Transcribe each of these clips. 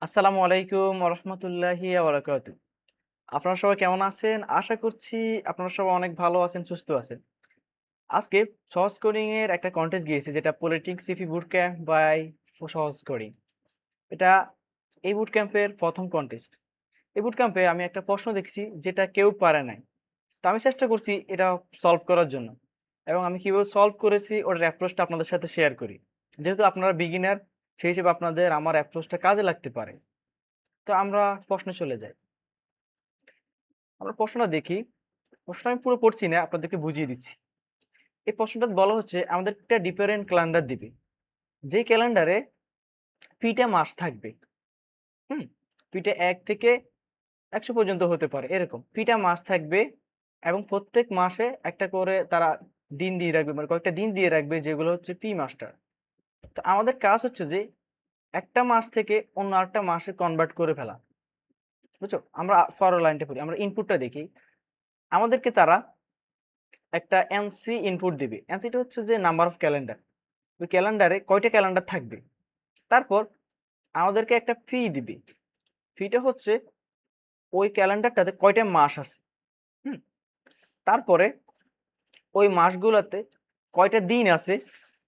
আসসালামু আলাইকুম রহমতুল্লাহি বারাকাতু। আপনারা সবাই কেমন আছেন? আশা করছি আপনারা সবাই অনেক ভালো আছেন, সুস্থ আছেন। আজকে সহজ কোডিং এর একটা কন্টেস্ট গিয়েছে, যেটা পলিটিক্স সিফি বুট ক্যাম্প বাই সহজ কোডিং। এটা এই বুট ক্যাম্পের প্রথম কন্টেস্ট। এই বুট ক্যাম্পে আমি একটা প্রশ্ন দেখছি যেটা কেউ পারে নাই। তো আমি চেষ্টা করছি এটা সলভ করার জন্য, এবং আমি কিভাবে সলভ করেছি ওটার অ্যাপ্রোচটা আপনাদের সাথে শেয়ার করি। যেহেতু আপনারা বিগিনার, সেই হিসেবে আপনাদের আমার অ্যাপ্রোচটা কাজে লাগতে পারে। তো আমরা প্রশ্নে চলে যাই। আমরা প্রশ্নটা দেখি। প্রশ্নটা আমি পুরো পড়ছি না, আপনাদেরকে বুঝিয়ে দিচ্ছি। এই প্রশ্নটা বলা হচ্ছে আমাদের একটা ডিফারেন্ট ক্যালেন্ডার দিবে, যে ক্যালেন্ডারে পিটা মাস থাকবে। হুম, পিটা 1 থেকে 100 পর্যন্ত হতে পারে, এরকম পিটা মাস থাকবে। এবং প্রত্যেক মাসে একটা করে তারা দিন দিয়ে রাখবে, মানে কয়েকটা দিন দিয়ে রাখবে, যেগুলো হচ্ছে পি মাস্টার। তো আমাদের কাজ হচ্ছে যে একটা মাস থেকে অন্য আরেকটা মাসে কনভার্ট করে ফেলা। বুঝছো? আমরা পরের লাইনটা পড়ি, আমরা ইনপুটটা দেখি। আমাদেরকে তারা একটা এনসি ইনপুট দিবে। এনসিটা হচ্ছে যে নাম্বার অফ ক্যালেন্ডার, ওই ক্যালেন্ডারে কয়টা ক্যালেন্ডার থাকবে। তারপর আমাদেরকে একটা ফি দিবে। ফিটা হচ্ছে ওই ক্যালেন্ডারটাতে কয়টা মাস আছে। হুম, তারপরে ওই মাসগুলোতে কয়টা দিন আছে,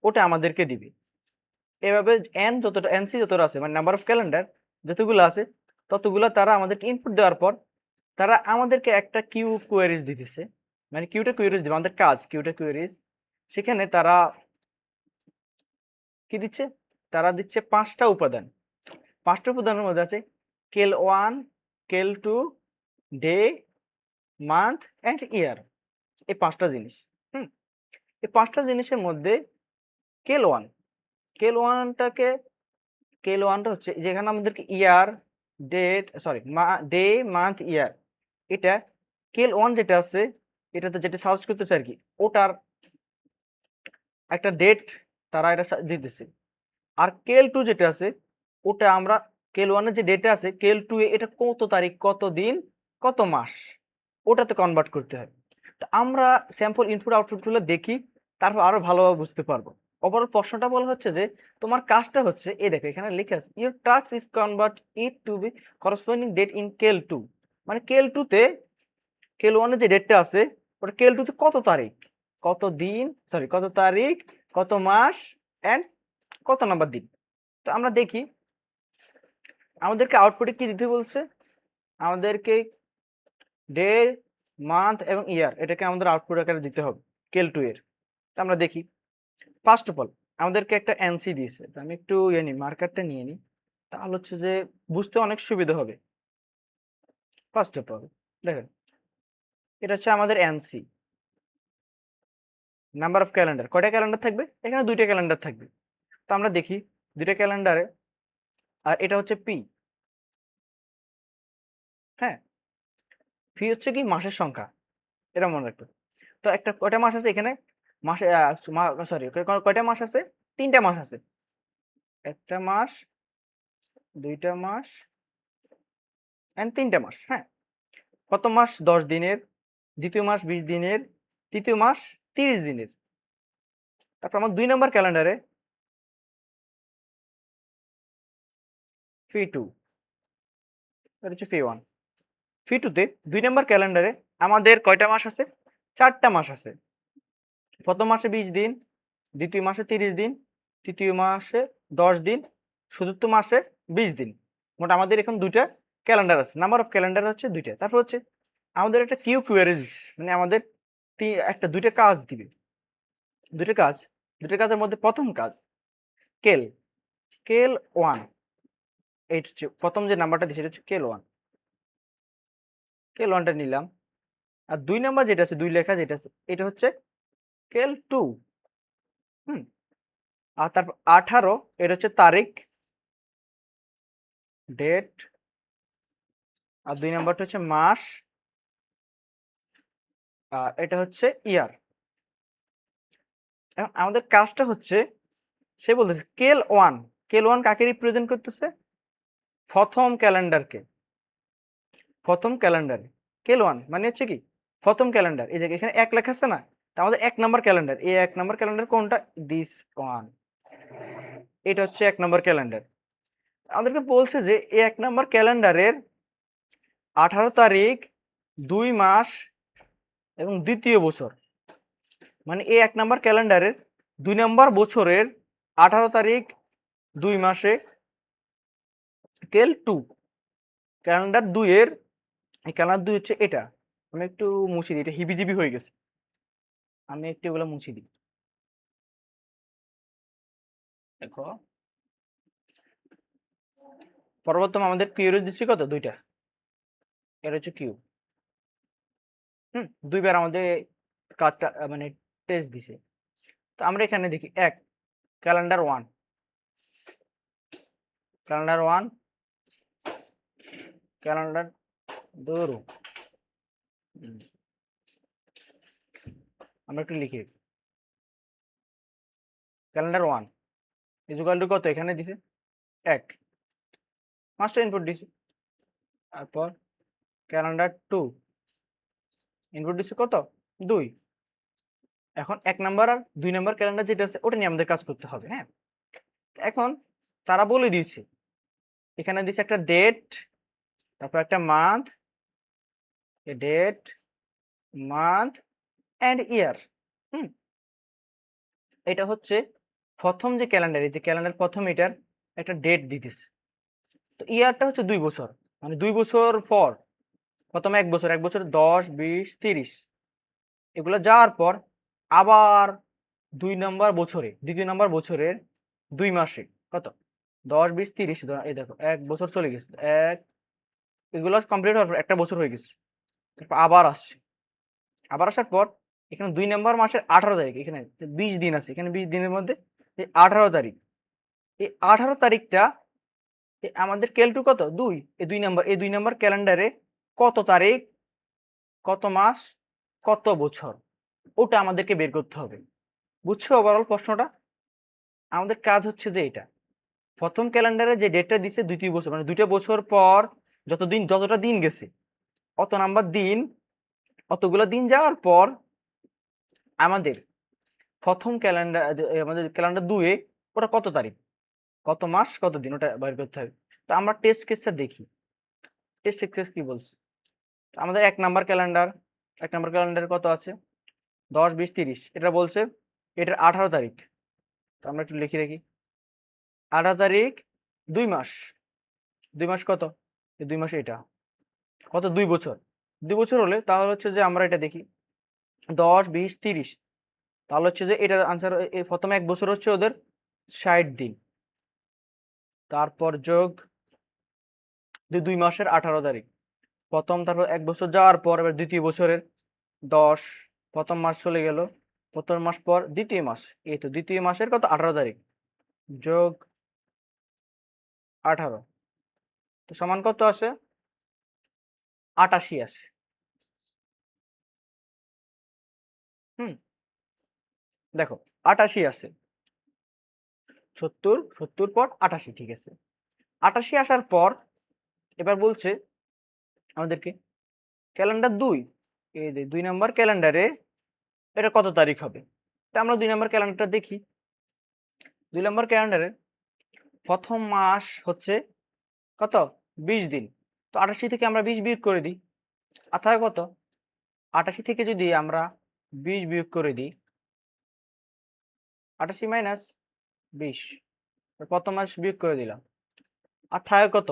ওটা আমাদেরকে দিবে। এভাবে এনসি যতটা আছে, মানে নাম্বার অফ ক্যালেন্ডার যতগুলো আছে, ততগুলো তারা আমাদেরকে ইনপুট দেওয়ার পর তারা আমাদেরকে একটা কিউ কোয়েরিজ দিতেছে। মানে কিউটা কোয়েরিজ দিবে, আমাদের কাজ কিউটা কোয়েরিজ। সেখানে তারা কি দিচ্ছে? তারা দিচ্ছে 5টা উপাদান। 5টা উপাদানের মধ্যে আছে কেল 1, কেল 2, ডে, মান্থ অ্যান্ড ইয়ার। এই 5টা জিনিস। হুম, এই 5টা জিনিসের মধ্যে কেল 1, কেল 1টাকে, কেল 1টা হচ্ছে যেখানে আমাদেরকে ইয়ার, ডেট, সরি, ডে, মান্থ, ইয়ার, এটা কেল 1 যেটা আছে, এটাতে যেটা সাজেস্ট করতেছে আর কি, ওটার একটা ডেট তারা এটা দিতেছে। আর কেল 2 যেটা আছে, ওটা আমরা কেল 1 এর যে ডেটা আছে, কেল 2 এ এটা কত তারিখ, কত দিন, কত মাস, ওটাতে কনভার্ট করতে হয়। তো আমরা স্যাম্পল ইনপুট আউটপুট গুলো দেখি, তারপর আরো ভালোভাবে বুঝতে পারবো। ওভারঅল প্রশ্নটা বলা হচ্ছে যে তোমার কাজটা হচ্ছে, এই দেখো এখানে লেখা আছে your task is convert it to be corresponding date in cell 2। মানে কেল 2 তে কেল 1 এর যে ডেটটা আছে, ওটা কেল 2 তে কত তারিখ, কত দিন, সরি কত তারিখ, কত মাস এন্ড কত নাম্বার দিন। তো আমরা দেখি আমাদেরকে আউটপুটে কি দিতে বলছে। আমাদেরকে ডে, মান্থ এবং ইয়ার, এটাকে আমাদের আউটপুট আকারে দিতে হবে কেল 2 এর। তো আমরা দেখি, ফার্স্ট অফ অল আমাদেরকে একটা এনসি দিয়েছে। তো আমি একটু মার্কারটা নিয়ে নিই, তাহলে হচ্ছে যে বুঝতে অনেক সুবিধা হবে। ফার্স্ট অফ অল দেখেন, এটা হচ্ছে আমাদের এনসি, নাম্বার অফ ক্যালেন্ডার। কয়টা ক্যালেন্ডার থাকবে? এখানে 2টা ক্যালেন্ডার থাকবে। তো আমরা দেখি 2টা ক্যালেন্ডারে, আর এটা হচ্ছে পি। হ্যাঁ, পি হচ্ছে কি মাসের সংখ্যা, এটা মনে রাখবে। তো একটা কয়টা মাস আছে এখানে, মাসে, সরি, কয়টা মাস আছে? 3টা মাস আছে। একটা মাস, 2টা মাস এন্ড 3টা মাস। হ্যাঁ, প্রথম মাস 10 দিনের, দ্বিতীয় মাস 20 দিনের, তৃতীয় মাস 30 দিনের। তারপর আমার 2 নম্বর ক্যালেন্ডারে ফি 2, এটা হচ্ছে ফি 1। ফি 2 তে 2 নম্বর ক্যালেন্ডারে আমাদের কয়টা মাস আছে? 4টা মাস আছে। প্রথম মাসে 20 দিন, দ্বিতীয় মাসে 30 দিন, তৃতীয় মাসে 10 দিন, চতুর্থ মাসে 20 দিন। মোট আমাদের এখন 2টা ক্যালেন্ডার আছে, নাম্বার অফ ক্যালেন্ডার হচ্ছে 2টা। তারপর হচ্ছে আমাদের একটা কিউ কোয়েরি দিচ্ছে, মানে আমাদের 2টা কাজ দিবে। 2টা কাজ, 2টা কাজের মধ্যে প্রথম কাজ কেল, কেল 1, এইটা হচ্ছে প্রথম যে নাম্বারটা দিচ্ছে, এটা হচ্ছে কেল 1। কেল 1টা নিলাম। আর 2 নাম্বার যেটা আছে, 2 লেখা যেটা আছে, এটা হচ্ছে কেল 2। হুম, আর তারপর 18, এটা হচ্ছে তারিখ, ডেট। আর 2 নাম্বারটা হচ্ছে মাস, আর এটা হচ্ছে ইয়ার। এখন আমাদের কাজটা হচ্ছে, সে বলতেছে কেল 1, কেল 1 কাকে রিপ্রেজেন্ট করতেছে? প্রথম ক্যালেন্ডারকে। প্রথম ক্যালেন্ডারে কেল 1 মানে হচ্ছে কি প্রথম ক্যালেন্ডার। এই যে এখানে 1 লেখা আছে না, তা আমাদের 1 নাম্বার ক্যালেন্ডার। এই 1 নাম্বার ক্যালেন্ডার কোনটা? দিস ওয়ান, এটা হচ্ছে 1 নাম্বার ক্যালেন্ডার। আমাদেরকে বলছে যে এই 1 নাম্বার ক্যালেন্ডারের 18 তারিখ 2 মাস এবং দ্বিতীয় বছর, মানে এই 1 নাম্বার ক্যালেন্ডারের 2 নাম্বার বছরের 18 তারিখ 2 মাসে কেল 2, ক্যালেন্ডার 2 এর, এই ক্যালেন্ডার 2 হচ্ছে এটা। আমি একটু মুছে দিই, এটা হিবিজিবি হয়ে গেছে, আমি একটু এগুলো মুছে দিই। দেখো পরবর্তী আমাদের কিউ দিচ্ছি কত, 2টা, এটা হচ্ছে কিউ। দুইবার আমাদের কাজটা মানে টেস্ট দিছে। তো আমরা এখানে দেখি এক, ক্যালেন্ডার 1, ক্যালেন্ডার 1, ক্যালেন্ডার ধরো আমরা একটু লিখি, ক্যালেন্ডার 1 ইকুয়াল টু কত, এখানে দিছে 1, মাস্টার ইনপুট দিছে। তারপর ক্যালেন্ডার 2 ইনপুট দিছে কত, 2। এখন 1 নাম্বার আর 2 নাম্বার ক্যালেন্ডার যেটা আছে ওটা নিয়ে আমাদের কাজ করতে হবে। হ্যাঁ, এখন তারা বলে দিয়েছে, এখানে দিছে একটা ডেট, তারপর একটা মান্থ, ডেট, মান্থ অ্যান্ড ইয়ার। এটা হচ্ছে প্রথম যে ক্যালেন্ডার, এই যে ক্যালেন্ডার প্রথম এটার একটা ডেট দিতেছে। তো ইয়ারটা হচ্ছে 2 বছর, মানে 2 বছর পর, প্রথম 1 বছর, 1 বছর 10, 20, 30 এগুলো যাওয়ার পর আবার 2 নম্বর বছরে, দ্বিতীয় নম্বর বছরের 2 মাসে কত, 10, 20, 30, এই দেখো 1 বছর চলে গেছে, এক, এগুলো কমপ্লিট হওয়ার পর একটা বছর হয়ে গেছে। তারপর আবার আসছে, আবার আসার পর এখানে 2 নম্বর মাসের 18 তারিখ, এখানে 20 দিন আছে, এখানে 20 দিনের মধ্যে এই 18 তারিখ, এই 18 তারিখটা আমাদের ক্যালটু কত, 2, এই 2 নম্বর, এই 2 নম্বর ক্যালেন্ডারে কত তারিখ, কত মাস, কত বছর, ওটা আমাদেরকে বের করতে হবে। বুঝছো ওভারঅল প্রশ্নটা? আমাদের কাজ হচ্ছে যে এটা, প্রথম ক্যালেন্ডারে যে ডেটটা দিছে দ্বিতীয় বছর, মানে 2টা বছর পর যতটা দিন গেছে, অত নাম্বার দিন, অতগুলো দিন যাওয়ার পর আমাদের প্রথম ক্যালেন্ডার, আমাদের ক্যালেন্ডার 2 এ ওটা কত তারিখ, কত মাস, কত দিন, ওটা বের করতে হবে। তো আমরা টেস্ট কেসটা দেখি, টেস্ট কেস কি বলছে। আমাদের 1 নাম্বার ক্যালেন্ডার, 1 নাম্বার ক্যালেন্ডার কত আছে, 10, 20, 30, এটা বলছে এটার 18 তারিখ। তো আমরা একটু লিখে রাখি, 18 তারিখ 2 মাস, 2 মাস কত, 2 মাস এটা কত, 2 বছর, 2 বছর হলে তাহলে হচ্ছে যে আমরা এটা দেখি 10, 20, 30, তাহলে হচ্ছে যে এটার আনসার, এই প্রথম 1 বছর হচ্ছে ওদের 60 দিন, তারপর যোগ 2 মাসের 18 তারিখ প্রথম, তারপর 1 বছর যাওয়ার পর এবার দ্বিতীয় বছরের 10, প্রথম মাস চলে গেল, প্রথম মাস পর দ্বিতীয় মাস, এই তো দ্বিতীয় মাসের কত, 18 তারিখ যোগ 18, তো সমান কত আসে, 88 আসে। দেখো 88 আসে, 70 পর 88, ঠিক আছে। 88 আসার পর এবার বলছে আমাদেরকে ক্যালেন্ডার 2, এই যে 2 নম্বর ক্যালেন্ডারে এটা কত তারিখ হবে। তা আমরা 2 নম্বর ক্যালেন্ডারটা দেখি। 2 নম্বর ক্যালেন্ডারে প্রথম মাস হচ্ছে কত, 20 দিন। তো 88 থেকে আমরা 20 বিয়োগ করে দিই, আর থাকে কত, 88 থেকে যদি আমরা 20 বিয়োগ করে দিই, 88 মাইনাস 20, প্রথম মাস বিয়োগ করে দিলাম, আর থাকে কত,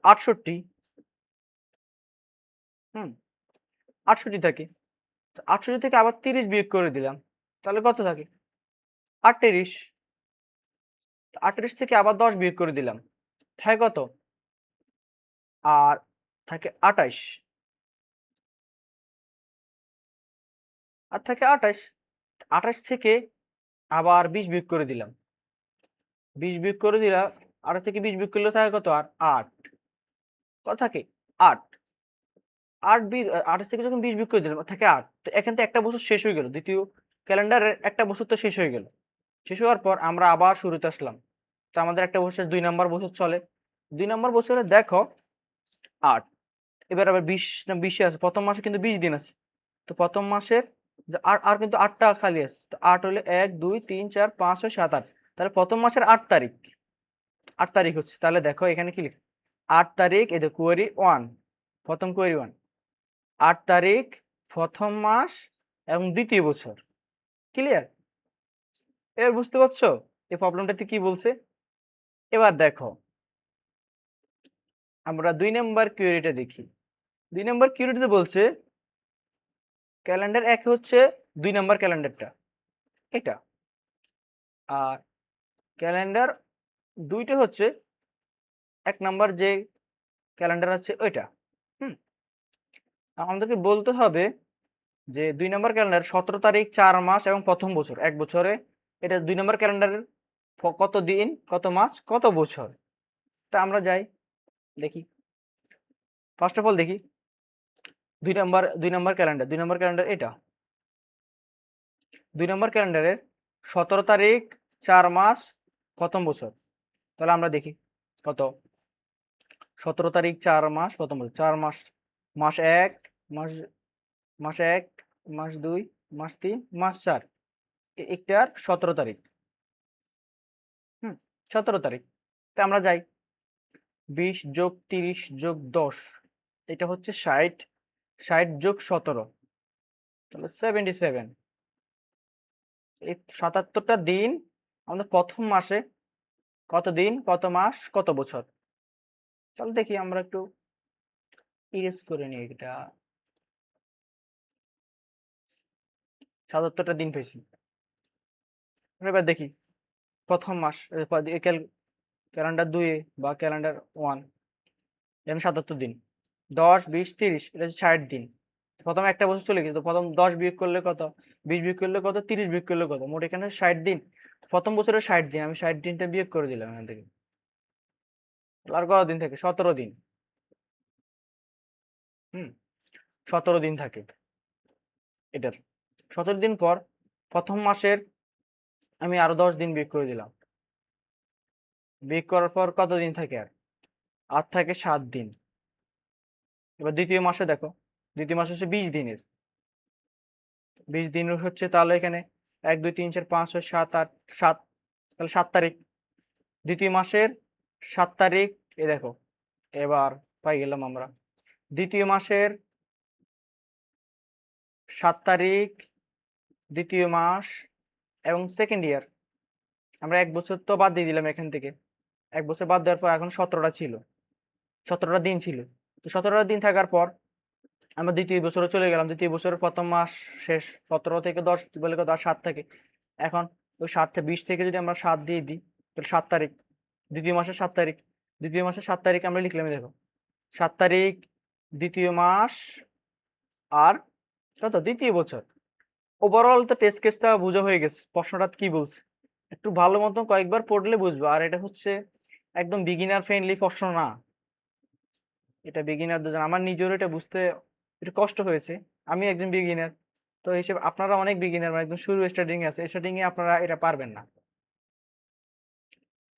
68। 68 থাকে, 68 থেকে আবার 30 বিয়োগ করে দিলাম, তাহলে কত থাকে, 38। 38 থেকে আবার 10 বিয়োগ করে দিলাম, থাকে কত, আর থাকে 28, আর থাকে 28। 28 থেকে আবার 20 বিয়োগ করে দিলাম, 20 বিয়োগ করে দিলাম, 28 থেকে 20 বিয়োগ করলে থাকে কত, আর 8, কত থাকে, 8। 28 থেকে যখন 20 বিয়োগ করে দিলাম থাকে 8, তো এখান থেকে একটা বছর শেষ হয়ে গেল, দ্বিতীয় ক্যালেন্ডারের একটা বছর তো শেষ হয়ে গেল। শেষ হওয়ার পর আমরা আবার শুরুতে আসলাম, তো আমাদের একটা বছর 2 নম্বর বছর চলে, 2 নম্বর বছরে দেখো 8, এবার আবার 20 আছে, প্রথম মাসে কিন্তু 20 দিন আছে, তো প্রথম মাসের আর কিন্তু 8টা খালি আছে, তো 8 হলে 1, 2, 3, 4, 5, 6, 7, 8, তাহলে প্রথম মাসের 8 তারিখ, 8 তারিখ হচ্ছে, তাহলে দেখো এখানে কি লিখছে, 8 তারিখ, এই যে কোয়েরি 1, প্রথম কোয়েরি 1, 8 তারিখ প্রথম মাস এবং দ্বিতীয় বছর। ক্লিয়ার? এবার বুঝতে পারছো এই প্রবলেমটাতে কি বলছে? এবার দেখো আমরা 2 নম্বর কোয়েরিটা দেখি। 2 নম্বর কোয়েরিতে বলছে ক্যালেন্ডার 1 হচ্ছে 2 নম্বর ক্যালেন্ডারটা, এটা। আর ক্যালেন্ডার 2টা হচ্ছে 1 নম্বর যে ক্যালেন্ডার আছে ওইটা। হুম, আমাদেরকে বলতে হবে যে 2 নম্বর ক্যালেন্ডার 17 তারিখ 4 মাস এবং প্রথম বছর, 1 বছরে। এটা 2 নম্বর ক্যালেন্ডারের কত দিন, কত মাস, কত বছর। তা আমরা যাই দেখি। ফার্স্ট অফ অল দেখি 2 নম্বর ক্যালেন্ডার, 2 নম্বর ক্যালেন্ডার এটা। 2 নম্বর ক্যালেন্ডারের 17 তারিখ 4 মাস প্রথম বছর। তাহলে আমরা দেখি কত, 17 তারিখ 4 মাস প্রথম বছর, 4 মাস, মাস 1, মাস মাস 1, মাস 2, মাস 3, মাস 4, একটার 17 তারিখ। হুম, 17 তারিখ। তা আমরা যাই 20 যোগ 30 যোগ 10, এটা হচ্ছে 60, 60 যোগ 17, তাহলে 77। এই 77টা দিন আমাদের প্রথম মাসে, কত দিন, কত মাস, কত বছর। তাহলে দেখি আমরা একটু ইরেজ করে নিই এটা। 77টা দিন পেয়েছি। এবার দেখি প্রথম মাস, ক্যালেন্ডার 2 বা ক্যালেন্ডার 1, এখানে 77 দিন, 10, 20, 30, এটা হচ্ছে 60 দিন। প্রথমে একটা বছর চলে গেছে, তো প্রথম 10 বিয়োগ করলে কত, 20 বিয়োগ করলে কত, 30 বিয়োগ করলে কত, মোট এখানে 60 দিন। প্রথম বছরে 60 দিন, আমি 60 দিনটা বিয়োগ করে দিলাম এখান থেকে। আর কত দিন থাকে, 17 দিন। হুম, 17 দিন থাকে এটার। 17 দিন পর প্রথম মাসের আমি আরো 10 দিন বিয়োগ করে দিলাম। বিয়োগ করার পর কত দিন থাকে, আর থাকে 7 দিন। এবার দ্বিতীয় মাসে দেখো, দ্বিতীয় মাস হচ্ছে 20 দিনের, 20 দিন হচ্ছে, তাহলে এখানে 1, 2, 3, 4, 5, 6, 7, 8, 7, তাহলে 7 তারিখ। দ্বিতীয় মাসের 7 তারিখ, এ দেখো এবার পাই গেলাম আমরা। দ্বিতীয় মাসের 7 তারিখ, দ্বিতীয় মাস এবং সেকেন্ড ইয়ার। আমরা 1 বছর তো বাদ দিয়ে দিলাম এখান থেকে। 1 বছর বাদ দেওয়ার পর এখন 17টা ছিল, 17টা দিন ছিল। তো 17টা দিন থাকার পর আমরা দ্বিতীয় বছরে চলে গেলাম। দ্বিতীয় বছরের প্রথম মাস শেষ, 17 থেকে 10 বলে কত, 7 থাকে। এখন ওই 7 থেকে 20 থেকে যদি আমরা 7 দিয়ে দিই, তাহলে 7 তারিখ, দ্বিতীয় মাসের 7 তারিখ। দ্বিতীয় মাসের 7 তারিখ আমরা লিখলাম, দেখো 7 তারিখ দ্বিতীয় মাস আর কত, দ্বিতীয় বছর। ওভারঅল তো টেস্ট কেসটা বোঝা হয়ে গেছে, প্রশ্নটা কি বলছে একটু ভালো মতো কয়েকবার পড়লে বুঝবো। আর এটা হচ্ছে একদম বিগিনার ফ্রেন্ডলি প্রশ্ন না, এটা বিগিনারদের জন্য। আমার নিজেরও এটা বুঝতে একটু কষ্ট হয়েছে, আমি একজন বিগিনার। তো হিসেবে আপনারা অনেক বিগিনার, মানে একদম শুরু স্টার্টিং আছে, স্টার্টিং এ আপনারা এটা পারবেন না।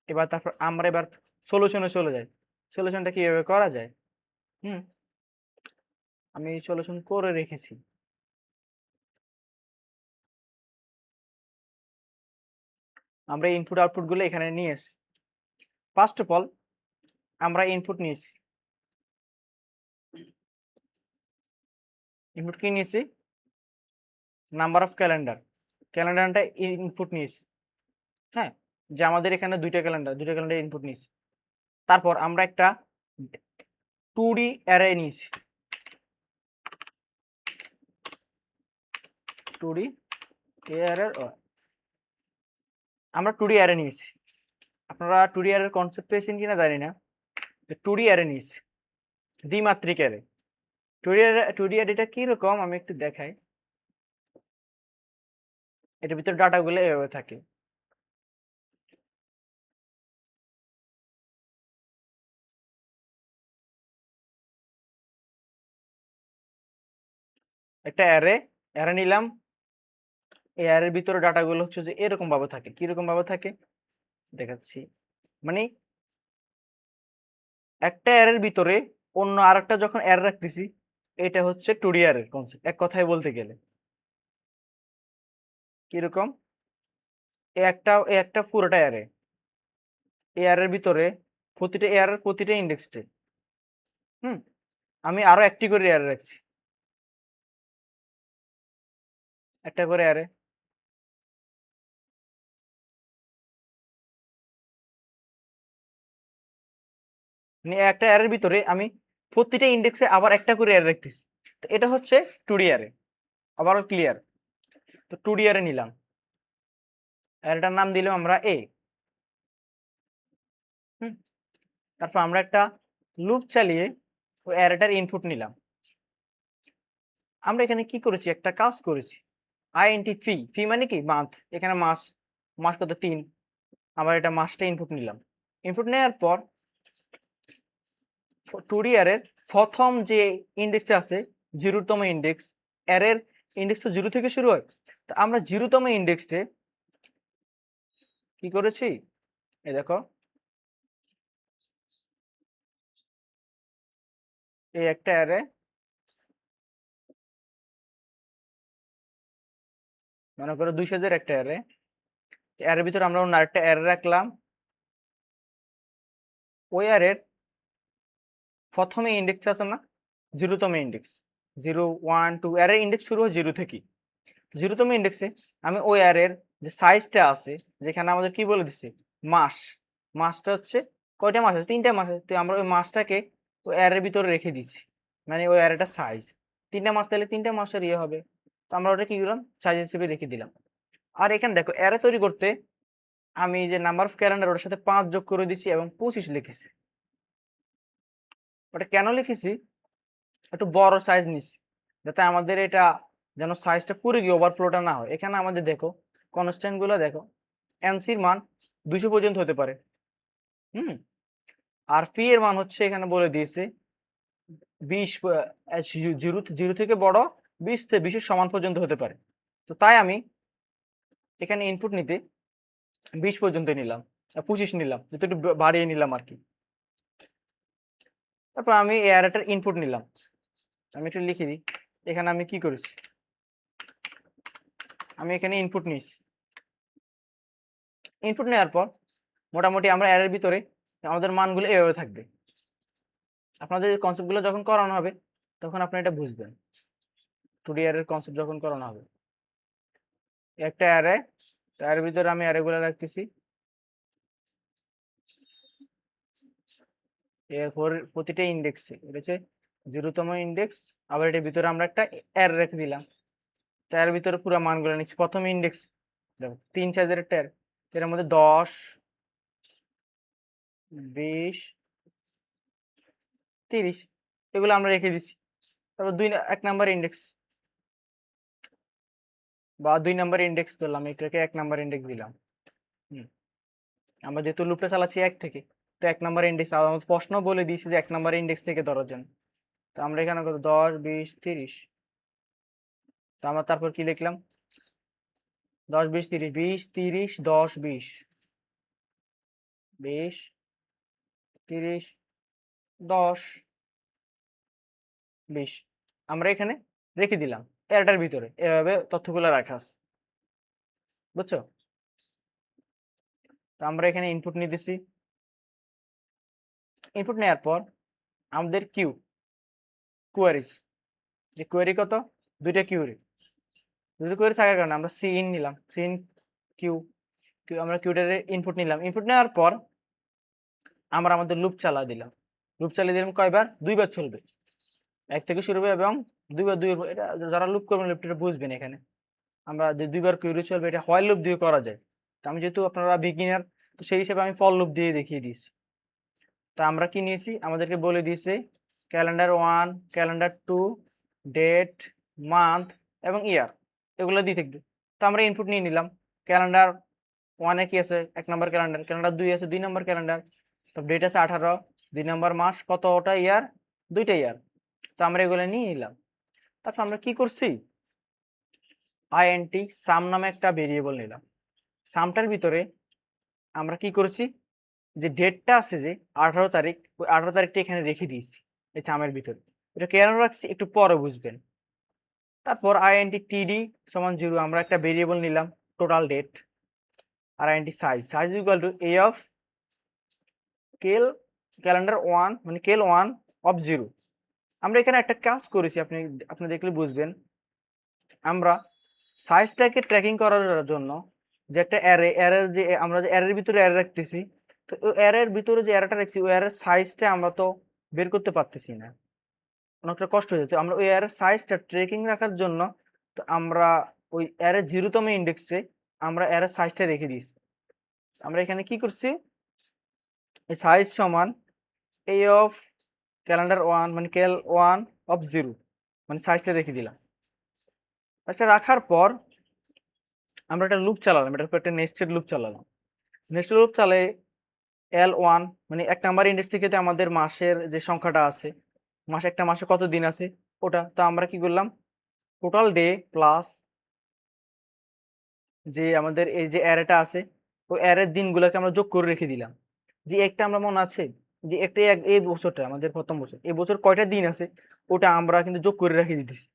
এবার তারপর আমরা এবার সলিউশনে চলে যাই। সলিউশনটা কিভাবে করা যায়? হুম, আমি সলিউশন করে রেখেছি। আমরা ইনপুট আউটপুট গুলো এখানে নিয়ে এসছি। ফার্স্ট অফ অল আমরা ইনপুট নিয়েছি, ইনপুট কি নিয়েছি, নাম্বার অফ ক্যালেন্ডার, ক্যালেন্ডারটা ইনপুট নিয়েছি। হ্যাঁ, যে আমাদের এখানে দুইটা ক্যালেন্ডার ইনপুট নিয়েছি। তারপর আমরা একটা 2D অ্যারে নিয়েছি, 2D অ্যারে, আমরা 2D অ্যারে নিয়েছি। আপনারা 2D অ্যারের কনসেপ্ট পেয়েছেন কিনা জানি না। 2D অ্যারে নিয়েছি, দ্বিমাত্রিক অ্যারে। 2D অ্যারেটা কিরকম আমি একটু দেখাই। এটার ভিতরে ডাটাগুলো এভাবে থাকে। একটা অ্যারে নিলাম, এই অ্যারের ভিতরে ডাটাগুলো হচ্ছে যে এরকম ভাবে থাকে। কিরকম ভাবে থাকে দেখাচ্ছি। মানে একটা অ্যারের ভিতরে অন্য আরেকটা যখন অ্যারে রাখতেছি, এটা হচ্ছে 2D অ্যারের কনসেপ্ট এক কথায় বলতে গেলে। কিরকম, এই একটা পুরোটা অ্যারে, এর ভিতরে প্রতিটা ইন্ডেক্সে হুম আমি আরো একটি করে এয়ার রাখছি, একটা করে এয়ারে, মানে একটা এয়ারের ভিতরে আমি প্রতিটা ইন্ডেক্সে আবার একটা করে এয়ার রাখতেছি। তো এটা হচ্ছে 2D অ্যারে। আবারও ক্লিয়ার? তো 2D অ্যারে নিলাম, অ্যারেটার নাম দিলাম আমরা এ। হুম তারপর আমরা একটা লুপ চালিয়ে ওই অ্যারেটার ইনপুট নিলাম। আমরা এখানে কি করেছি, একটা কাজ করেছি, আইএনটি ফি, ফি মানে কি মান্থ, এখানে মাস, মাস কত 3, আবার এটা মাসটা ইনপুট নিলাম। ইনপুট নেওয়ার পর 2D অ্যারের প্রথম যে ইন্ডেক্সটা আছে, 0তম ইন্ডেক্স, অ্যারের ইন্ডেক্স তো 0 থেকে শুরু হয়। তো আমরা 0তম ইন্ডেক্সে কি করেছি, এই দেখো, এই একটা অ্যারে, মনে করো 200 একটা অ্যারে, অ্যারের ভিতরে আমরা অন্য আরেকটা অ্যারে রাখলাম। ওই অ্যারের প্রথমে ইন্ডেক্স আছে না, 0তম ইন্ডেক্স, 0 1 2, অ্যারের ইন্ডেক্স শুরু হয় 0 থেকে। 0তম ইন্ডেক্সে আমি ওই অ্যারের যে সাইজটা আছে, যেখানে আমাদের কি বলে দিচ্ছে মাস, মাসটা হচ্ছে কয়টা মাস আছে, 3টা মাস আছে, তো আমরা ওই মাসটাকে ওই অ্যারের ভিতরে রেখে দিচ্ছি, মানে ওই অ্যারেটা সাইজ 3টা মাস, তাহলে 3টা মাসের ইয়ে হবে। তো আমরা ওটা কি করলাম, সাইজ হিসেবে রেখে দিলাম। আর এখানে দেখো অ্যারে তৈরি করতে আমি যে নাম্বার অফ ক্যালেন্ডার ওটার সাথে 5 যোগ করে দিচ্ছি এবং 25 লিখেছি। ওটা কেন লিখেছি, একটু বড় সাইজ নিচ্ছি, যাতে আমাদের এটা যেন সাইজটা পুরো গিয়ে ওভারফ্লোটা না হয়। এখানে আমাদের দেখো কনস্ট্যান্ট গুলো দেখো, এনসির মান 200 পর্যন্ত হতে পারে। হুম আর ফি এর মান হচ্ছে এখানে বলে দিয়েছে 20, জিরো জিরো থেকে বড় 20 থেকে 20 সমান পর্যন্ত হতে পারে। তো তাই আমি এখানে ইনপুট নিতে 20 পর্যন্ত নিলাম, 25 নিলাম, যেটা একটু বাড়িয়ে নিলাম আর কি। তারপর আমি এই অ্যারেটার ইনপুট নিলাম, আমি একটু লিখে দিই। এখানে আমি কি করেছি, আমি এখানে ইনপুট নিয়েছি। ইনপুট নেওয়ার পর মোটামুটি আমরা অ্যারের ভিতরে আমাদের মানগুলো এভাবে থাকবে। আপনাদের এই কনসেপ্টগুলো যখন করানো হবে তখন আপনি এটা বুঝবেন, 2D অ্যারের কনসেপ্ট যখন করানো হবে। একটা অ্যারে, তার ভিতরে আমি অ্যারেগুলো রাখতেছি, এরপর প্রতিটা ইন্ডেক্সে, এটা হচ্ছে 0তম ইন্ডেক্স, আবার এটার ভিতরে আমরা একটা অ্যারে রেখে দিলাম। তার ভিতরে পুরো মানগুলো নিচ্ছি। প্রথম ইন্ডেক্স দেখো 3 সাইজের একটা অ্যারে, এর মধ্যে 10 20 30 এগুলো আমরা রেখে দিচ্ছি। তারপর 1 নাম্বার ইন্ডেক্স বা 2 নাম্বার ইন্ডেক্স ধরলাম, এটাকে 1 নাম্বার ইন্ডেক্স দিলাম। হুম আমরা যেহেতু লুপটা চালাচ্ছি 1 থেকে, তো 1 নাম্বার ইন্ডেক্স, আমাদের প্রশ্ন বলে দিয়েছি যে 1 নাম্বার ইন্ডেক্স থেকে ধরার জন্য। তো আমরা এখানে কত 10 20 30, তো আমরা তারপর কি লিখলাম 10 20 30, 20 30 10 20 20 30 10 20 আমরা এখানে রেখে দিলাম এটার ভিতরে, এভাবে তথ্যগুলো রাখা আছে, বুঝছো? তো আমরা এখানে ইনপুট নিতেছি। ইনপুট নেওয়ার পর আমাদের কোয়ারিজ, যে কোয়ারি কত, দুইটা দুটো কোয়ারি থাকার কারণে আমরা সিন নিলাম, সিন কিউ, আমরা কিউটার ইনপুট নিলাম। ইনপুট নেওয়ার পর আমরা আমাদের লুপ চালা দিলাম। লুপ চালিয়ে দিলাম কয়বার, 2বার চলবে, 1 থেকে শুরু হবে এবং 2বার, এটা যারা লুপ করবেন লুপটা বুঝবেন। এখানে আমরা যে 2বার কিউরি চলবে, এটা হোয়াইল লুপ দিয়ে করা যায়। তো আমি যেহেতু আপনারা বিগিনার, তো সেই হিসেবে আমি ফর লুপ দিয়ে দেখিয়ে দিয়েছি। তো আমরা কি নিয়েছি, আমাদেরকে বলে দিয়েছে ক্যালেন্ডার 1, ক্যালেন্ডার 2, ডেট, মান্থ এবং ইয়ার, এগুলো দিয়ে থাকবে। তো আমরা ইনপুট নিয়ে নিলাম। ক্যালেন্ডার 1-এ কি আছে, 1 নম্বর ক্যালেন্ডার, ক্যালেন্ডার 2 আছে 2 নম্বর ক্যালেন্ডার, তো ডেট আছে 18, 2 নম্বর মাস, কতটা ইয়ার, 2টা ইয়ার। তো আমরা এগুলো নিয়ে নিলাম। তারপর আমরা কি করছি, আইএনটি সাম নামে একটা ভেরিয়েবল নিলাম। সামটার ভিতরে আমরা কি করেছি, যে ডেটটা আছে যে 18 তারিখ, ওই 18 তারিখটা এখানে রেখে দিয়েছি এই চামের ভিতরে। এটা কেন রাখছি একটু পরে বুঝবেন। তারপর আইএনটি টিডি সমান 0, আমরা একটা ভেরিয়েবল নিলাম টোটাল ডেট। আর int size equal to a of cal calendar 1 মানে কেল 1 অফ 0। আমরা এখানে একটা কাজ করেছি, আপনি দেখলে বুঝবেন। আমরা সাইজটাকে ট্র্যাকিং করার জন্য যে একটা অ্যারের যে আমরা যে অ্যারের ভিতরে অ্যারে রাখতেছি, তো ওই অ্যারের ভিতরে যে অ্যারেটা রাখছি ওই অ্যারের সাইজটা আমরা তো বের করতে পারতেছি না, অনেকটা কষ্ট হয়ে যাচ্ছে। আমরা ওই অ্যারের সাইজটা ট্রেকিং রাখার জন্য তো আমরা ওই অ্যারের 0তম ইন্ডেক্সে আমরা অ্যারের সাইজটা রেখে দিয়েছি। আমরা এখানে কি করছি, এই সাইজ সমান এ অফ ক্যালেন্ডার 1 মানে কেল 1 অফ 0 মানে সাইজটা রেখে দিলাম। সাইজটা রাখার পর আমরা একটা লুপ চালালাম, এটার উপর একটা নেস্টেড লুপ চালালাম। নেস্টেড লুপ চালে L1 মানে 1 নাম্বার ইন্ডেক্স থেকে যে আমাদের মাসের যে সংখ্যাটা আছে, একটা মাসে কত দিন আছে ওটা। তো আমরা কি করলাম, টোটাল ডে প্লাস যে আমাদের এই যে অ্যারেটা আছে ওই অ্যারের দিনগুলোকে আমরা যোগ করে রেখে দিলাম। যে একটা আমরা মনে আছে যে একটা এই বছরটা আমাদের প্রথম বছর, এই বছর কয়টা দিন আছে ওটা আমরা কিন্তু যোগ করে রেখে দিতেছি।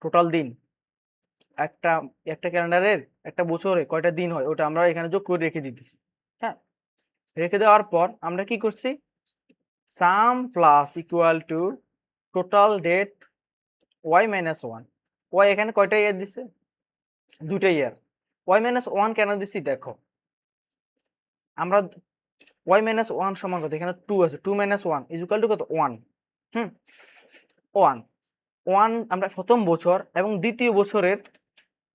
টোটাল দিন একটা একটা ক্যালেন্ডারের একটা বছরে কয়টা দিন হয় ওটা আমরা এখানে যোগ করে রেখে দিতেছি। হ্যাঁ, রেখে দেওয়ার পর আমরা কি করছি, sum plus equal to total date Y minus one. Y এখানে কয়টা ইয়ার দিছে, দুটা ইয়ার। ওয়াই মাইনাস ওয়ান কেন দিছি দেখো, আমরা ওয়াই মাইনাস ওয়ান সমান কত, এখানে টু আছে, two minus one is equal to কত, ওয়ান। Hmm, one. ওয়ান আমরা প্রথম বছর এবং দ্বিতীয় বছরের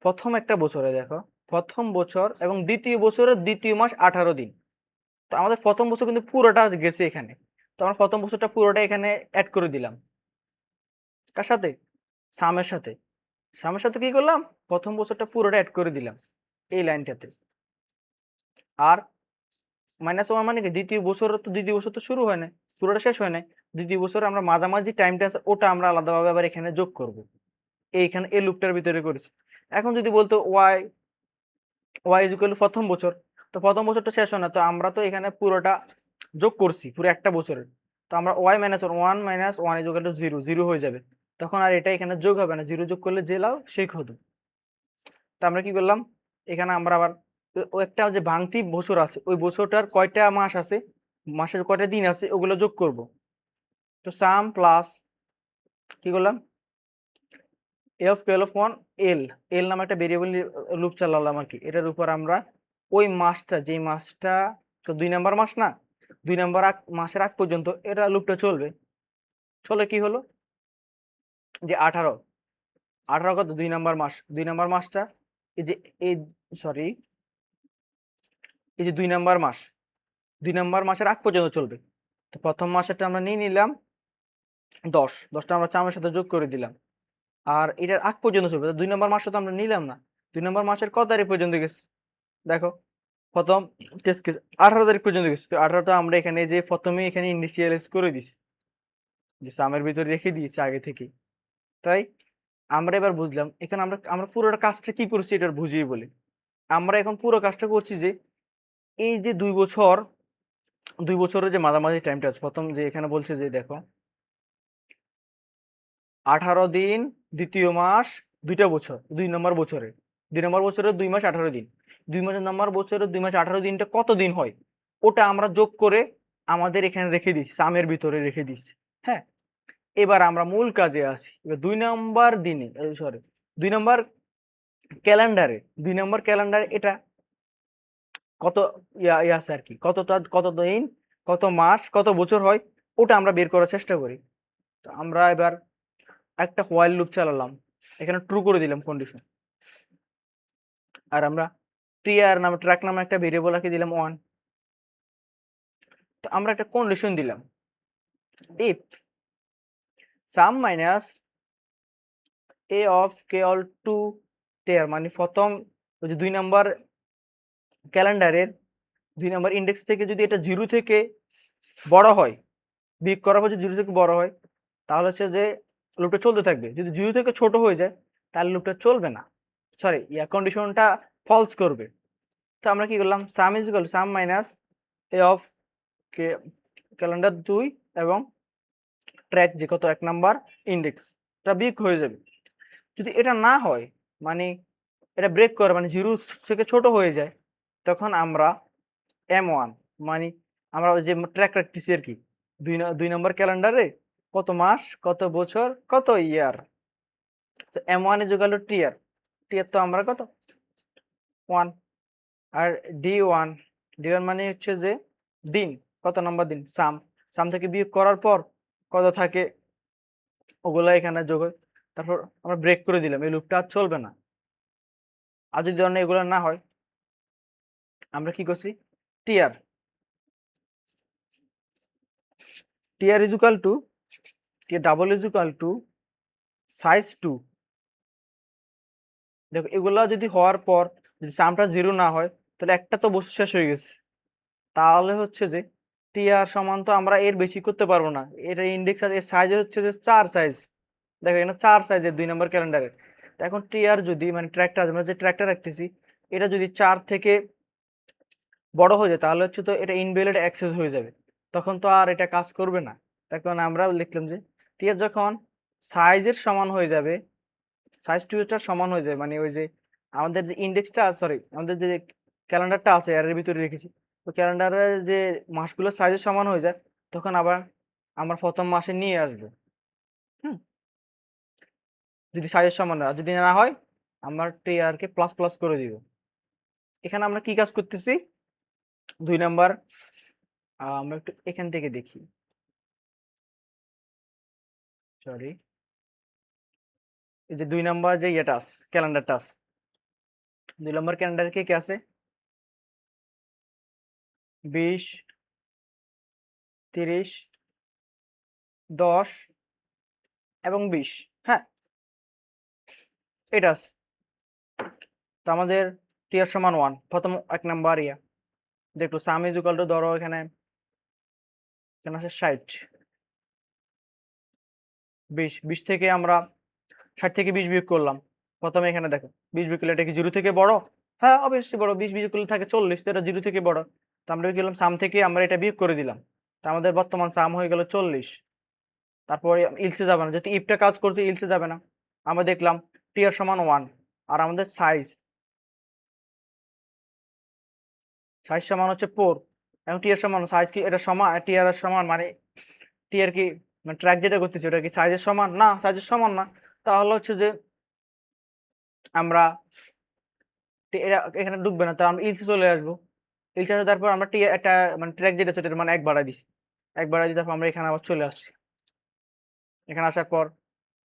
প্রথম একটা বছরে দেখো, প্রথম বছর এবং দ্বিতীয় বছরের দ্বিতীয় মাস 18 দিন। তো আমাদের প্রথম বছর কিন্তু পুরোটা গেছে এখানে, তো আমরা প্রথম বছরটা পুরোটা এখানে অ্যাড করে দিলাম। কার সাথে, সামের সাথে। সামের সাথে কি করলাম, প্রথম বছরটা পুরোটা অ্যাড করে দিলাম এই লাইনটাতে। আর মাইনাস ওয়ান মানে কি, দ্বিতীয় বছর তো শুরু হয় না, পুরোটা শেষ হয় না। দ্বিতীয় বছর আমরা মাঝামাঝি টাইমটা আছে ওটা আমরা আলাদাভাবে আবার এখানে যোগ করব, এইখানে এই লুপটার ভিতরে করেছি। এখন যদি বলতো Y Y is equal to প্রথম বছর, তো প্রথম বছরটা শেষ হয় না, তো আমরা তো এখানে পুরোটা যোগ করছি পুরো একটা বছরের। তো আমরা Y minus one minus one is equal to zero, zero হয়ে যাবে। তখন আর এটা এখানে যোগ হবে না, জিরো যোগ করলে যে লাও সেই ক্ষত। তো আমরা কি করলাম, এখানে আমরা আবার ও একটা যে ভাঙতি বছর আছে ওই বছরটার কয়টা মাস আছে, মাসের কয়টা দিন আছে ওগুলো যোগ করব। তো সাম প্লাস কি করলাম, a of cell of one L, L নামে একটা ভেরিয়েবল লুপ চালালাম আর কি। এটার উপর আমরা ওই মাসটা, যে মাসটা তো 2 নাম্বার মাস না, 2 নাম্বার মাসের আগ পর্যন্ত এটা লুপটা চলবে। চলে কি হলো, যে 18, 18 কত, 2 নাম্বার মাস, 2 নাম্বার মাসটা এই যে এই সরি এই যে 2 নাম্বার মাস, 2 নাম্বার মাসের আগ পর্যন্ত চলবে। তো প্রথম মাসেরটা আমরা নিয়ে নিলাম 10, 10টা আমরা চামের সাথে যোগ করে দিলাম। আর এটার আগ পর্যন্ত চলবে, 2 নাম্বার মাসটা তো আমরা নিলাম না। 2 নাম্বার মাসের কত তারিখ পর্যন্ত গেছে দেখো, প্রথম টেস্ট কেস 18 তারিখ পর্যন্ত গেছে। তো 18টা আমরা এখানে যে প্রথমে এখানে ইনিশিয়ালাইজ করে দিছি, যে সামের ভিতরে রেখে দিয়েছি আগে থেকেই। তাই আমরা এবার বুঝলাম এখানে আমরা আমরা পুরোটা কাজটা কি করছি এটার বুঝিয়ে বলি। আমরা এখন পুরো কাজটা করছি যে এই যে 2 বছর, 2 বছরের যে মাঝামাঝি টাইমটা আছে, প্রথম যে এখানে বলছে যে দেখো 18 দিন দ্বিতীয় মাস, 2টা বছর, 2 নম্বর বছরে, 2 নম্বর বছরের 2 মাস 18 দিন, 2 নম্বর বছরের 2 মাস 18 দিনটা কত দিন হয় ওটা আমরা যোগ করে আমাদের এখানে রেখে দিচ্ছি, সামের ভিতরে রেখে দিচ্ছি। হ্যাঁ, এবার আমরা মূল কাজে আসি। এবার 2 নম্বর দিনে, সরি 2 নম্বর ক্যালেন্ডারে, 2 নম্বর ক্যালেন্ডারে এটা কত ইয়া আছে আর কি, কত দিন, কত মাস, কত বছর হয় ওটা আমরা বের করার চেষ্টা করি। তো আমরা এবার একটা হোয়াইল লুপ চালালাম, এখানে ট্রু করে দিলাম কন্ডিশন। আর আমরা ট্র্যাক নামে একটা ভেরিয়েবল রাখে দিলাম 1। তো আমরা একটা কন্ডিশন দিলাম, if sum minus a of K all to tier, মানে প্রথম ওই যে 2 নম্বর ক্যালেন্ডারের 2 নম্বর ইন্ডেক্স থেকে যদি এটা 0 থেকে বড় হয়, বিয়োগ করা হচ্ছে 0 থেকে বড় হয়, তাহলে হচ্ছে যে লুপটা চলতে থাকবে। যদি 0 থেকে ছোট হয়ে যায় তাহলে লুপটা চলবে না, সরি কন্ডিশনটা ফলস করবে। তো আমরা কি করলাম, সাম is equal some minus a of K calendar 2 এবং ট্র্যাক যে কত 1 নাম্বার ইন্ডেক্সটা বিয়োগ হয়ে যাবে। যদি এটা না হয়, মানে এটা ব্রেক করে, মানে 0 থেকে ছোট হয়ে যায়, তখন আমরা M1 মানে আমরা ওই যে ট্র্যাক রাখতেছি আর কি। ২ নম্বর ক্যালেন্ডারে কত মাস, কত বছর, কত ইয়ার। তো M1 ইজ ইকুয়াল টু টিয়ার। টিয়ার তো আমরা কত 1। আর D1, D1 মানে হচ্ছে যে দিন, কত নম্বর দিন, সাম। সাম থেকে বিয়োগ করার পর কত থাকে ওগুলা এখানে যোগ হয়। তারপর আমরা ব্রেক করে দিলাম, এই লুপটা আর চলবে না। আর যদি ধরেন এগুলো না হয়, আমরা কি করছি, tier tier is equal to tier double is equal to size 2। দেখো এগুলা যদি হওয়ার পর যদি সামটা 0 না হয়, তাহলে একটা তো বস্তু শেষ হয়ে গেছে। তাহলে হচ্ছে যে টিআর সমান তো আমরা এর বেশি করতে পারবো না। এটা ইন্ডেক্স আছে, এর সাইজ হচ্ছে যে 4 সাইজ। দেখো এখানে 4 সাইজের 2 নম্বর ক্যালেন্ডারে। তো এখন টিআর যদি মানে ট্র্যাকটা আমরা যে ট্র্যাকটা রাখতেছি, এটা যদি 4 থেকে বড় হয়ে যায়, তাহলে হচ্ছে তো এটা ইনভ্যালিড অ্যাক্সেস হয়ে যাবে। তখন তো আর এটা কাজ করবে না। তখন আমরা লিখলাম যে টিআর যখন সাইজের সমান হয়ে যাবে, সাইজ 2 টার সমান হয়ে যায়, মানে ওই যে আমাদের যে ইন্ডেক্সটা, সরি আমাদের যে ক্যালেন্ডারটা আছে এর ভিতরে রেখেছি, তো ক্যালেন্ডারের যে মাসগুলো সাইজের সমান হয়ে যায়, তখন আবার আমরা প্রথম মাসে নিয়ে আসবো। হুম, যদি সাইজের সমান হয়, আর যদি না হয় আমরা টিআরকে প্লাস প্লাস করে দিব। এখানে আমরা কি কাজ করতেছি, 2 নাম্বার, আমরা একটু এখান থেকে দেখি, সরি, এই যে 2 নাম্বার যে ইয়েটা আছে, ক্যালেন্ডারটা আছে, 2 নাম্বার ক্যালেন্ডারে কে কে আছে, 20, 30, 10 এবং 20। হ্যাঁ, এটা আছে। তো আমাদের টিআর সমান 1, প্রথম 1 নাম্বার ইয়া। দেখো সাম ইজ ইকুয়াল টু, ধরো এখানে এখানে আছে 60, 20, 20 থেকে আমরা 60 থেকে 20 বিয়োগ করলাম। প্রথমে এখানে দেখো 20 বিয়োগ করলে এটা কি 0 থেকে বড়? হ্যাঁ অবশ্যই বড়। 20 বিয়োগ করলে থাকে 40, তো এটা 0 থেকে বড়। তো আমরা কি করলাম, সাম থেকে আমরা এটা বিয়োগ করে দিলাম। তো আমাদের বর্তমান সাম হয়ে গেল 40। তারপরে ইলসে যাবে না, যেহেতু ইফটা কাজ করতে ইলসে যাবে না। আমরা দেখলাম টিআর সমান 1, আর আমাদের সাইজ সাইজ সমান হচ্ছে 4, এবং টি এর সমান সাইজ কি এটা সমান টি এর সমান, মানে টি এর কি মানে ট্র্যাক যেটা করতেছি ওটা কি সাইজের সমান না, সাইজের সমান না। তাহলে হচ্ছে যে আমরা এরা এখানে ঢুকবে না, তো আমরা ইলসে চলে আসবো। ইলসে আসার তারপর আমরা টি একটা মানে ট্র্যাক যেটা সেটার মানে 1 বাড়াই দিছি, 1 বাড়াই দিয়ে তারপর আমরা এখানে আবার চলে আসছি। এখানে আসার পর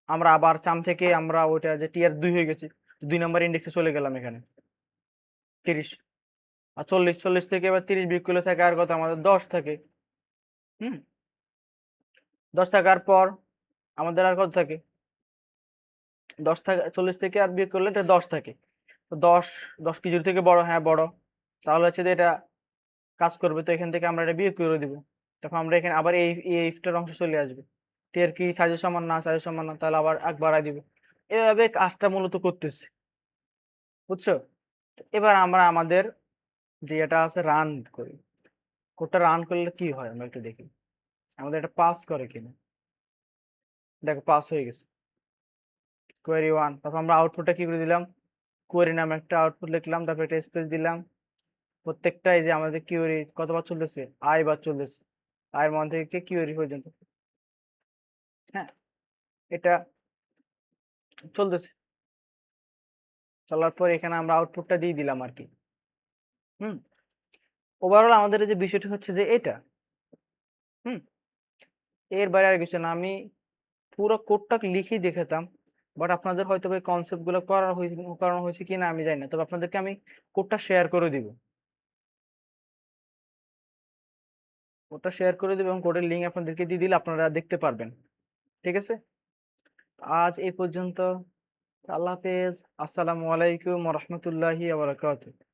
আমরা আবার চাম থেকে আমরা ওইটা যে টি এর 2 হয়ে গেছি, 2 নাম্বার ইন্ডেক্সে চলে গেলাম। এখানে 30 আর 40, 40 থেকে এবার 30 বিয়োগ করলে থাকে আর কত আমাদের 10 থাকে। হুম, 10 থাকার পর আমাদের আর কত থাকে, 10 থাকে, 40 থেকে আর বিয়োগ করলে এটা 10 থাকে। তো 10, 10 কি 0 থেকে বড়? হ্যাঁ বড়। তাহলে হচ্ছে যে এটা কাজ করবে। তো এখান থেকে আমরা এটা বিয়োগ করে দিব। তখন আমরা এখানে আবার এই ইফটার অংশ চলে আসবে। টের কি সাইজের সমান না, সাইজের সমান না, তাহলে আবার 1 বাড়াই দিব। এভাবে কাজটা মূলত করতেছে, বুঝছো? তো এবার আমরা আমাদের যে এটা আছে রান করি। কোডটা রান করলে কি হয় আমরা একটু দেখি, আমাদের এটা পাস করে কিনা। দেখো পাস হয়ে গেছে, কোয়েরি 1। তারপর আমরা আউটপুটটা কি করে দিলাম, কোয়েরি নামে একটা আউটপুট লিখলাম, তারপর একটা স্পেস দিলাম। প্রত্যেকটা এই যে আমাদের কিউরি কতবার চলতেছে, আই বার চলতেছে, আয়ের মান থেকে কিউরি পর্যন্ত। হ্যাঁ, এটা চলতেছে। চলার পর এখানে আমরা আউটপুটটা দিয়ে দিলাম আর কি। হুম, ওভারঅল আমাদের এই যে বিষয়টা হচ্ছে যে এটা। হুম, এর বাইরে আর কিছু না। আমি পুরো কোডটা লিখেই দেখাতাম, বাট আপনাদের হয়তো এই কনসেপ্ট গুলো করানো হয়েছে কিনা আমি জানি না। তবে আপনাদেরকে আমি কোডটা শেয়ার করে দিব, কোডটা শেয়ার করে দিব এবং কোডের লিঙ্ক আপনাদেরকে দিয়ে দিলে আপনারা দেখতে পারবেন। ঠিক আছে, আজ এই পর্যন্ত। আল্লাহ হাফেজ। আসসালামু আলাইকুম ওয়া রাহমাতুল্লাহি ওয়া বারাকাতুহু।